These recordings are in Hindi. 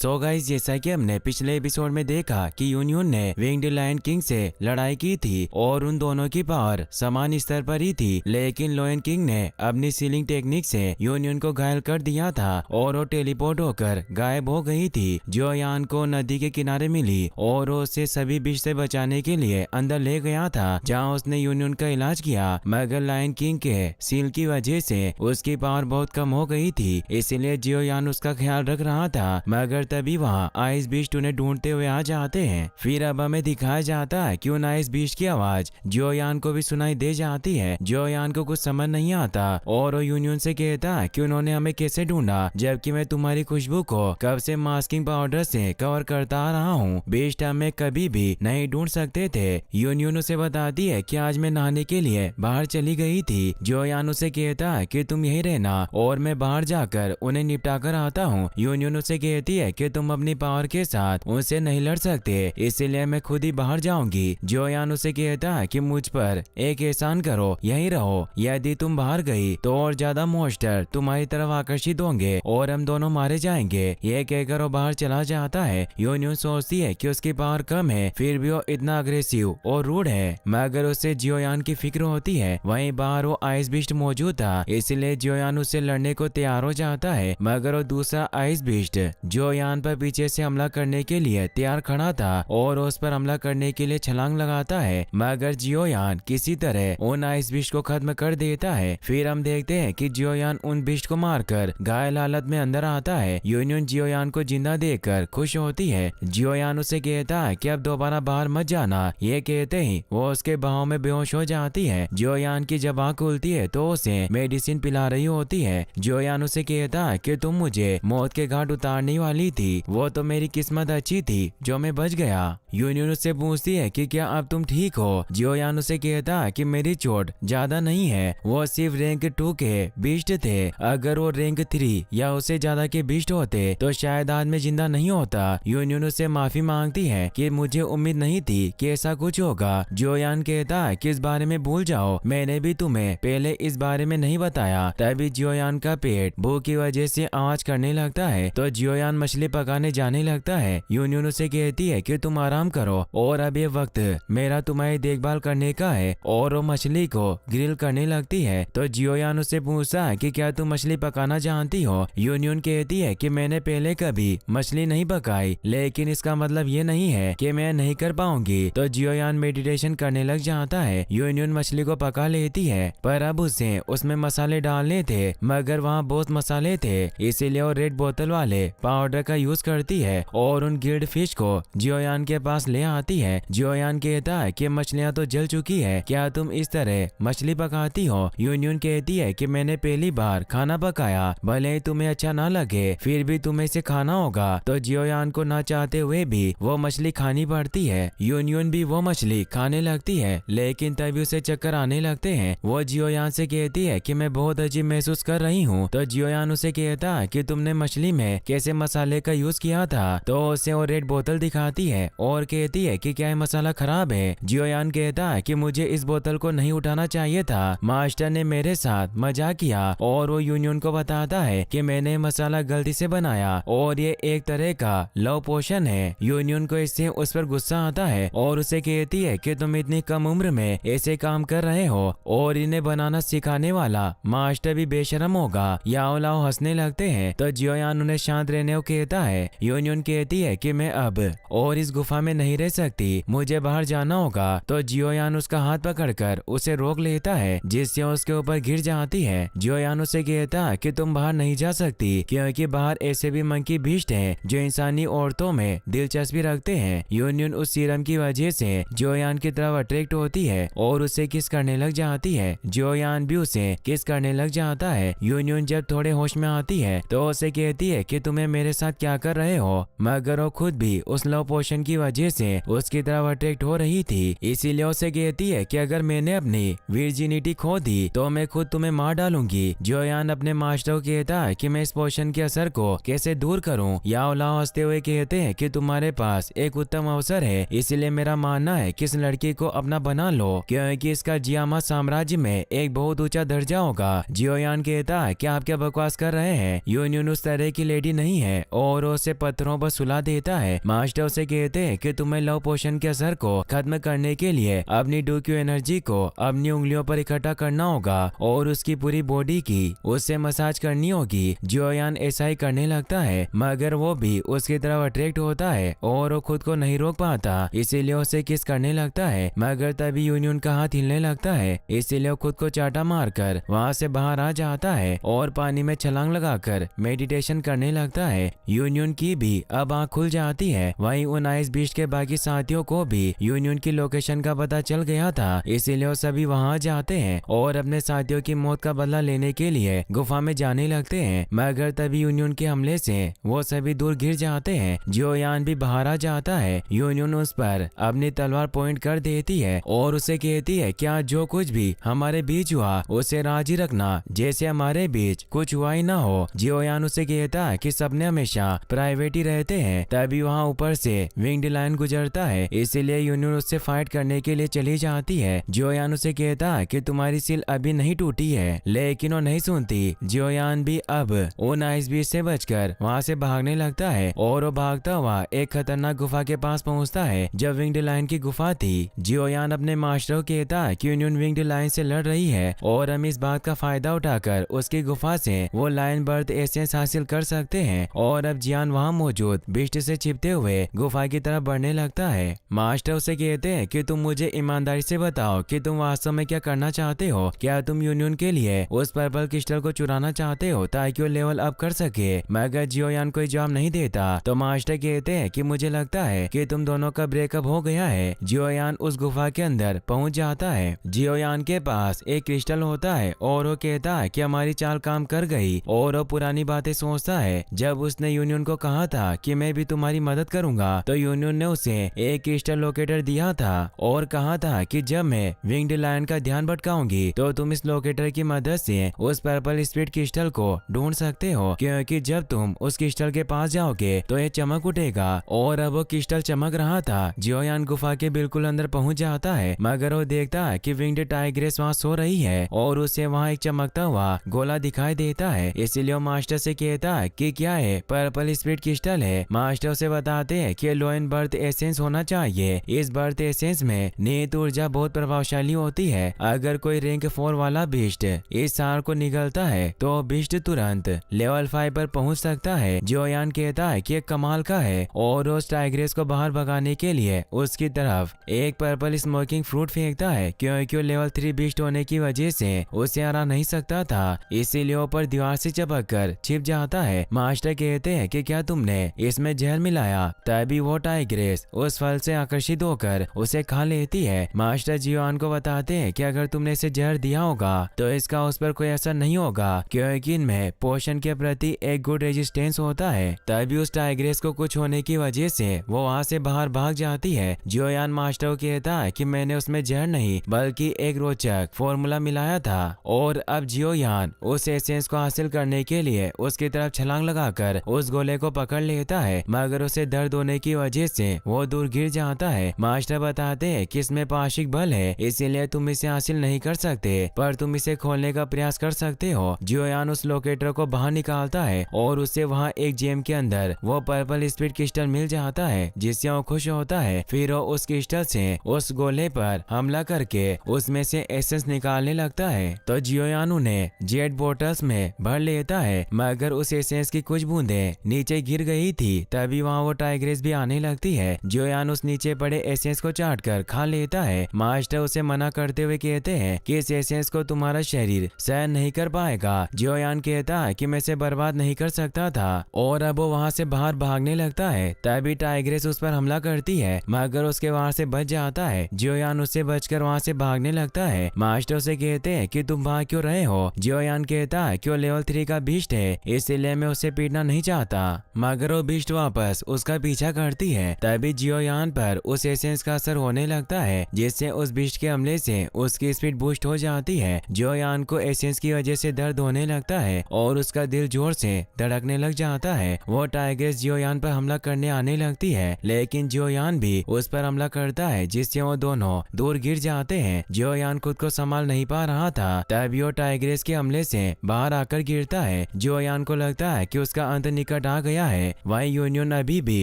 सो गाइस, जैसा कि हमने पिछले एपिसोड में देखा कि यूनियन ने विंग्ड लायन किंग से लड़ाई की थी और उन दोनों की पावर समान स्तर पर ही थी, लेकिन लायन किंग ने अपनी सीलिंग टेक्निक से यूनियन को घायल कर दिया था और वो टेलीपोर्ट होकर गायब हो गई थी। जो यान को नदी के किनारे मिली और उसे सभी विष से बचाने के लिए अंदर ले गया था, जहाँ उसने यूनियन का इलाज किया। मगर लायन किंग के सील की वजह से उसकी पावर बहुत कम हो गई थी, इसीलिए जियो यान उसका ख्याल रख रहा था। मगर तभी वहाँ आइस बीस्ट उन्हें ढूंढते हुए आ जाते हैं। फिर अब हमें दिखाया जाता है कि उन आइस बीस्ट की आवाज जियो यान को भी सुनाई दे जाती है। जियो यान को कुछ समझ नहीं आता और वो यूनियन से कहता है कि उन्होंने हमें कैसे ढूंढा, जबकि मैं तुम्हारी खुशबू को कब से मास्किंग पाउडर से कवर करता आ रहा हूँ। बीस्ट हमें कभी भी नहीं ढूंढ सकते थे। यूनियन उसे बताती है कि आज मैं नहाने के लिए बाहर चली गई थी। जियो यान उसे कहता है कि तुम यही रहना और मैं बाहर जाकर उन्हें निपटा कर आता हूँ। यूनियन उसे कहती है कि तुम अपनी पावर के साथ उनसे नहीं लड़ सकते, इसीलिए मैं खुद ही बाहर जाऊंगी। जियो यान उसे कहता है कि मुझ पर एक एहसान करो, यही रहो। यदि तुम बाहर गई तो और ज्यादा मॉन्स्टर तुम्हारी तरफ आकर्षित होंगे और हम दोनों मारे जाएंगे। यह कहकर वो बाहर चला जाता है। यूनियन सोचती है कि उसकी पावर कम है, फिर भी वो इतना अग्रेसिव और रूड है। मगर उसे जियो यान की फिक्र होती है। वहीं बाहर वो आइस बीस्ट मौजूद था, इसलिए जियो यान उससे लड़ने को तैयार हो जाता है। मगर वो दूसरा आइस बीस्ट जियो यान पर पीछे से हमला करने के लिए तैयार खड़ा था और उस पर हमला करने के लिए छलांग लगाता है। मगर जियो यान किसी तरह उन आइस बीस्ट को खत्म कर देता है। फिर हम देखते हैं कि जियो यान उन बीस्ट को मारकर घायल हालत में अंदर आता है। यूनियन जियो यान को जिंदा देखकर खुश होती है। जियो यान उसे कहता है कि अब दोबारा बाहर मत जाना। ये कहते ही वो उसके बाहों में बेहोश हो जाती है। जियो यान की जब आँख खुलती है तो उसे मेडिसिन पिला रही होती है। जियो यान उसे कहता है कि तुम मुझे मौत के घाट उतारने वाली थी, वो तो मेरी किस्मत अच्छी थी जो मैं बच गया। यूनियन उससे पूछती है कि क्या अब तुम ठीक हो। जियो यान उसे कहता है कि मेरी चोट ज्यादा नहीं है, वो सिर्फ रैंक 2 के बीस्ट थे। अगर वो रैंक 3 या उससे ज्यादा के बीस्ट होते तो शायद आज मैं जिंदा नहीं होता। यूनियन उससे माफी मांगती है कि मुझे उम्मीद नहीं थी कि ऐसा कुछ होगा। जियो यान कहता है कि इस बारे में भूल जाओ, मैंने भी तुम्हें पहले इस बारे में नहीं बताया। तभी जियो यान का पेट भूख की वजह से आवाज करने लगता है तो जियो यान मछली पकाने जाने लगता है। यूनियन उसे कहती है कि तुम आराम करो और अब ये वक्त मेरा तुम्हारी देखभाल करने का है, और वो मछली को ग्रिल करने लगती है। तो जियो यान उससे पूछता है कि क्या तुम मछली पकाना जानती हो। यूनियन कहती है कि मैंने पहले कभी मछली नहीं पकाई, लेकिन इसका मतलब ये नहीं है कि मैं नहीं कर पाऊंगी। तो जियो यान मेडिटेशन करने लग जाता है। यूनियन मछली को पका लेती है, पर अब उसे उसमें मसाले डालने थे, मगर वहाँ बहुत मसाले थे, इसीलिए वो रेड बोतल वाले पाउडर का यूज करती है और उन गिल्ड फिश को जियो यान के पास ले आती है। जियो यान कहता है कि मछलियाँ तो जल चुकी है, क्या तुम इस तरह मछली पकाती हो। यूनियन कहती है कि मैंने पहली बार खाना पकाया, भले ही तुम्हें अच्छा ना लगे, फिर भी तुम्हें इसे खाना होगा। तो जियो यान को ना चाहते हुए भी वो मछली खानी पड़ती है। यूनियन भी वो मछली खाने लगती है, लेकिन तभी उसे चक्कर आने लगते हैं। वो जियो यान से कहती है कि मैं बहुत अजीब महसूस कर रही हूँ। तो जियो यान उसे कहता है कि तुमने मछली में कैसे मसाले का यूज किया था। तो उसे वो रेड बोतल दिखाती है और कहती है कि क्या ये मसाला खराब है। जियो यान कहता है कि मुझे इस बोतल को नहीं उठाना चाहिए था, मास्टर ने मेरे साथ मजाक किया। और वो यूनियन को बताता है कि मैंने मसाला गलती से बनाया और ये एक तरह का लव पोशन है। यूनियन को इससे उस पर गुस्सा आता है और उसे कहती है कि तुम इतनी कम उम्र में ऐसे काम कर रहे हो और इन्हें बनाना सिखाने वाला मास्टर भी बेशरम होगा। याओ लाओ हंसने लगते हैं। तो जियो यान उन्हें शांत रहने को कहता है। यूनियन कहती है कि मैं अब और इस गुफा में नहीं रह सकती, मुझे बाहर जाना होगा। तो जियो यान उसका हाथ पकड़कर उसे रोक लेता है, जिससे उसके ऊपर गिर जाती है। जियो यान उसे कहता है कि तुम बाहर नहीं जा सकती, क्योंकि बाहर ऐसे भी मंकी बीस्ट हैं जो इंसानी औरतों में दिलचस्पी रखते हैं। यूनियन उस सीरम की वजह से जियो यान की तरफ अट्रैक्ट होती है और उसे किस करने लग जाती है। जियो यान भी उसे किस करने लग जाता है। यूनियन जब थोड़े होश में आती है तो उसे कहती है कि तुम्हें मेरे साथ क्या कर रहे हो, मगर वो खुद भी उस लव पोशन की वजह से उसकी तरफ अट्रैक्ट हो रही थी। इसीलिए उसे कहती है कि अगर मैंने अपनी वर्जिनिटी खो दी तो मैं खुद तुम्हें मार डालूंगी। जियो यान अपने मास्टर को कहता है कि मैं इस पोशन के असर को कैसे दूर करूं। याओ लाओ हंसते हुए कहते हैं कि तुम्हारे पास एक उत्तम अवसर है, इसलिए मेरा मानना है कि इस लड़की को अपना बना लो, क्योंकि इसका जियामा साम्राज्य में एक बहुत ऊंचा दर्जा होगा। जियो यान कहता है कि आप क्या बकवास कर रहे हैं, यूनियन उस तरह की लेडी नहीं है और उसे पत्थरों पर सुला देता है। मास्टर उसे कहते हैं कि तुम्हें लव पोशन के असर को खत्म करने के लिए अपनी डूक्यू एनर्जी को अपनी उंगलियों पर इकट्ठा करना होगा और उसकी पूरी बॉडी की उससे मसाज करनी होगी। जियोयान ऐसा ही करने लगता है मगर वो भी उसकी तरफ अट्रैक्ट होता है और वो खुद को नहीं रोक पाता, इसीलिए उसे किस करने लगता है। मगर तभी यूनियन का हाथ हिलने लगता है, इसीलिए वो खुद को चाटा मारकर वहाँ से बाहर आ जाता है और पानी में छलांग लगाकर मेडिटेशन करने लगता है। यूनियन की भी अब आँख खुल जाती है। वहीं उन आइस बीस्ट के बाकी साथियों को भी यूनियन की लोकेशन का पता चल गया था, इसीलिए वो सभी वहाँ जाते हैं और अपने साथियों की मौत का बदला लेने के लिए गुफा में जाने लगते हैं। मगर तभी यूनियन के हमले से वो सभी दूर गिर जाते हैं। जियोयान भी बाहर आ जाता है। यूनियन उस पर अपनी तलवार पॉइंट कर देती है और उसे कहती है क्या जो कुछ भी हमारे बीच हुआ उसे राजी रखना, जैसे हमारे बीच कुछ हुआ ही ना हो। जियोयान उसे कहता है कि सबने हमेशा प्राइवेट ही रहते हैं। तभी वहाँ ऊपर से विंग्ड लायन गुजरता है, इसीलिए यूनियन उससे फाइट करने के लिए चली जाती है। जियोयान उसे कहता है कि तुम्हारी सील अभी नहीं टूटी है, लेकिन वो नहीं सुनती। जियोयान भी अब उन आइस बीच से बचकर वहाँ से भागने लगता है और वो भागता हुआ एक खतरनाक गुफा के पास पहुँचता है जो विंग्ड लायन की गुफा थी। जियोयान अपने मास्टर को कहता है कि यूनियन विंग्ड लायन से लड़ रही है और हम इस बात का फायदा उठाकर उसकी गुफा से वो लायन बर्थ एसेंस हासिल कर सकते हैं। और अब जियान वहाँ मौजूद बिस्ट से छिपते हुए गुफा की तरफ बढ़ने लगता है। मास्टर उसे कहते हैं कि तुम मुझे ईमानदारी से बताओ कि तुम वास्तव में क्या करना चाहते हो। क्या तुम यूनियन के लिए उस पर्पल क्रिस्टल को चुराना चाहते हो ताकि वो लेवल अप कर सके। मगर जियोयान कोई जवाब नहीं देता तो मास्टर कहते हैं कि मुझे लगता है कि तुम दोनों का ब्रेकअप हो गया है। जियोयान उस गुफा के अंदर पहुंच जाता है। जियोयान के पास एक क्रिस्टल होता है और वो कहता है कि हमारी चाल काम कर गई और वो पुरानी बातें सोचता है। जब उसने यूनियन को कहा था कि मैं भी तुम्हारी मदद करूंगा तो यूनियन ने उसे एक क्रिस्टल लोकेटर दिया था और कहा था कि जब मैं विंग्ड लायन का ध्यान भटकाऊंगी तो तुम इस लोकेटर की मदद से उस पर्पल स्पिरिट क्रिस्टल को ढूंढ सकते हो, क्योंकि जब तुम उस क्रिस्टल के पास जाओगे तो ये चमक उठेगा। और अब वो क्रिस्टल चमक रहा था। जियोयान गुफा के बिल्कुल अंदर पहुंच जाता है मगर वो देखता है कि विंग्ड टाइग्रेस वहाँ सो रही है और उसे वहाँ एक चमकता हुआ गोला दिखाई देता है। इसीलिए वो मास्टर से कहता है कि क्या है पर्पल स्पिरिट क्रिस्टल है। मास्टर उसे बताते हैं कि लोइन बर्थ एसेंस होना चाहिए। इस बर्थ एसेंस में नीत ऊर्जा बहुत प्रभावशाली होती है। अगर कोई रैंक 4 वाला बिस्ट इस सार को निगलता है तो बिस्ट तुरंत लेवल 5 पर पहुंच सकता है। जियोयान कहता है कि कमाल का है और उस टाइग्रेस को बाहर भगाने के लिए उसकी तरफ एक पर्पल स्मोकिंग फ्रूट फेंकता है, क्योंकि वो लेवल 3 बिस्ट होने की वजह से उसे हरा नहीं सकता था, इसीलिए ऊपर दीवार से चिपक कर छिप जाता है। मास्टर कहते हैं कि क्या तुमने इसमें जहर मिलाया। तभी वो टाइग्रेस उस फल से आकर्षित होकर उसे खा लेती है। मास्टर जियोयान को बताते हैं कि अगर तुमने इसे जहर दिया होगा तो इसका उस पर कोई असर नहीं होगा, क्योंकि इनमें पोषण के प्रति एक गुड रेजिस्टेंस होता है। तभी उस टाइग्रेस को कुछ होने की वजह से वो वहाँ से बाहर भाग जाती है। जियोयान मास्टर को कहता है कि मैंने उसमें जहर नहीं बल्कि एक रोचक फॉर्मूला मिलाया था। और अब जियोयान उस एसेंस को हासिल करने के लिए उसकी तरफ छलांग लगाकर उस गोले को पकड़ लेता है, मगर उसे दर्द होने की वजह से वो दूर गिर जाता है। मास्टर बताते हैं कि इसमें पाशिक बल है, इसीलिए तुम इसे हासिल नहीं कर सकते, पर तुम इसे खोलने का प्रयास कर सकते हो। जियोयान उस लोकेटर को बाहर निकालता है और उसे वहाँ एक जेम के अंदर वो पर्पल स्पिरिट क्रिस्टल मिल जाता है, जिससे वो खुश होता है। फिर वो उस क्रिस्टल से उस गोले पर हमला करके उसमें से एसेंस निकालने लगता है। तो जियोयान उन्हें जेट बोटल्स में भर लेता है, मगर उस एसेंस की कुछ बूंदें नीचे गिर गई थी। तभी वहाँ वो टाइग्रेस भी आने लगती है। जियोयान उस नीचे पड़े एसेंस को चाट कर खा लेता है। मास्टर उसे मना करते हुए कहते हैं कि इस एसेंस को तुम्हारा शरीर सहन नहीं कर पाएगा। जियोयान कहता है कि मैं इसे बर्बाद नहीं कर सकता था और अब वो वहाँ से बाहर भागने लगता है। तभी टाइग्रेस उस पर हमला करती है, मगर उसके वहाँ से बच जाता है। जियोयान उससे बचकर वहाँ से भागने लगता है। मास्टर उसे कहते हैं कि तुम भाग क्यों रहे हो। जियोयान कहता है कि वो लेवल 3 का बीस्ट है, इसलिए मैं उसे पीटना नहीं चाहता, मगर वो बीस्ट वापस उसका पीछा करती है। तभी जियोयान पर उस एसेंस का असर होने लगता है, जिससे उस बीस्ट के हमले से उसकी स्पीड बूस्ट हो जाती है। जियोयान को एसेंस की वजह से दर्द होने लगता है और उसका दिल जोर से धड़कने लग जाता है। वो टाइग्रेस जियोयान पर हमला करने आने लगती है, लेकिन जियोयान भी उस पर हमला करता है, जिससे वो दोनों दूर गिर जाते हैं। जियोयान खुद को संभाल नहीं पा रहा था, तभी वो टाइग्रेस के हमले से बाहर आकर गिरता है। जियोयान को लगता है कि उसका अंत निकट संकट आ गया है। वहीं यूनियन अभी भी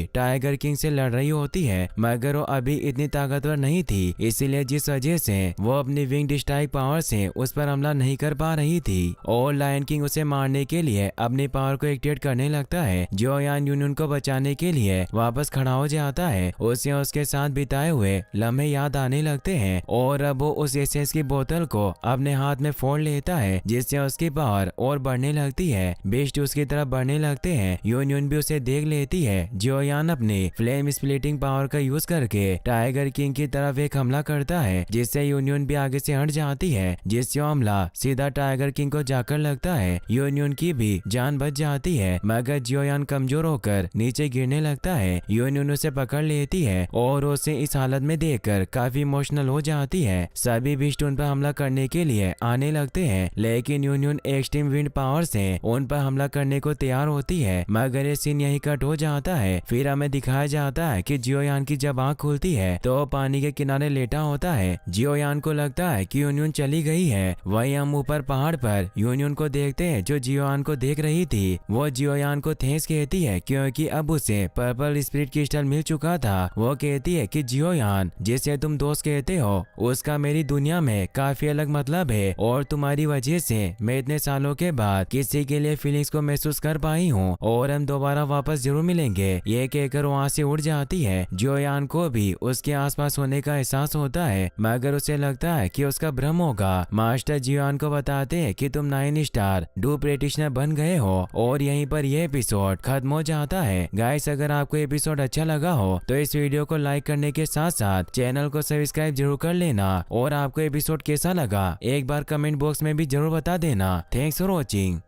टाइगर किंग से लड़ रही होती है, मगर वो अभी इतनी ताकतवर नहीं थी, इसीलिए जिस वजह से वो अपनी विंग्ड स्ट्राइक पावर से उस पर हमला नहीं कर पा रही थी और लायन किंग उसे मारने के लिए अपनी पावर को एक्टिवेट करने लगता है। जियोयान यूनियन को बचाने के लिए वापस खड़ा हो जाता है। उसे उसके साथ बिताए हुए लम्हे याद आने लगते हैं और अब वो उस एसेंस की बोतल को अपने हाथ में फोड़ लेता है, जिससे उसकी पावर और बढ़ने लगती है। बीस्ट उसकी तरफ बढ़ने लगते हैं। यूनियन भी उसे देख लेती है। जियोयान अपनी फ्लेम स्प्लिटिंग पावर का यूज करके टाइगर किंग की तरफ एक हमला करता है, जिससे यूनियन भी आगे से हट जाती है, जिससे हमला सीधा टाइगर किंग को जाकर लगता है। यूनियन की भी जान बच जाती है, मगर जियोयान कमजोर होकर नीचे गिरने लगता है। यूनियन उसे पकड़ लेती है और उसे इस हालत में देखकर काफी इमोशनल हो जाती है। सभी बीस्ट उन पर हमला करने के लिए आने लगते हैं, लेकिन यूनियन एक्सट्रीम विंड पावर से उन पर हमला करने को तैयार होती है, मगर ये सीन यही कट हो जाता है। फिर हमें दिखाया जाता है कि जियोयान की जब आँख खुलती है तो पानी के किनारे लेटा होता है। जियोयान को लगता है कि यूनियन चली गई है। वहीं हम ऊपर पहाड़ पर यूनियन को देखते हैं, जो जियोयान को देख रही थी। वो जियोयान को थैंक्स कहती है क्योंकि अब उसे पर्पल स्पिरिट क्रिस्टल मिल चुका था। वो कहती है कि जियोयान, जिसे तुम दोस्त कहते हो, उसका मेरी दुनिया में काफी अलग मतलब है और तुम्हारी वजह से मैं इतने सालों के बाद किसी के लिए फीलिंग्स को महसूस कर पाई हूँ और हम दोबारा वापस जरूर मिलेंगे। ये कहकर वहाँ से उड़ जाती है। जियोयान को भी उसके आसपास होने का एहसास होता है, मगर उसे लगता है कि उसका भ्रम होगा। मास्टर जियोयान को बताते हैं कि तुम 9 स्टार डू प्रैक्टिशनर बन गए हो और यहीं पर यह एपिसोड खत्म हो जाता है। गाइस, अगर आपको एपिसोड अच्छा लगा हो तो इस वीडियो को लाइक करने के साथ साथ चैनल को सब्सक्राइब जरूर कर लेना और आपको एपिसोड कैसा लगा एक बार कमेंट बॉक्स में भी जरूर बता देना। Thanks for watching.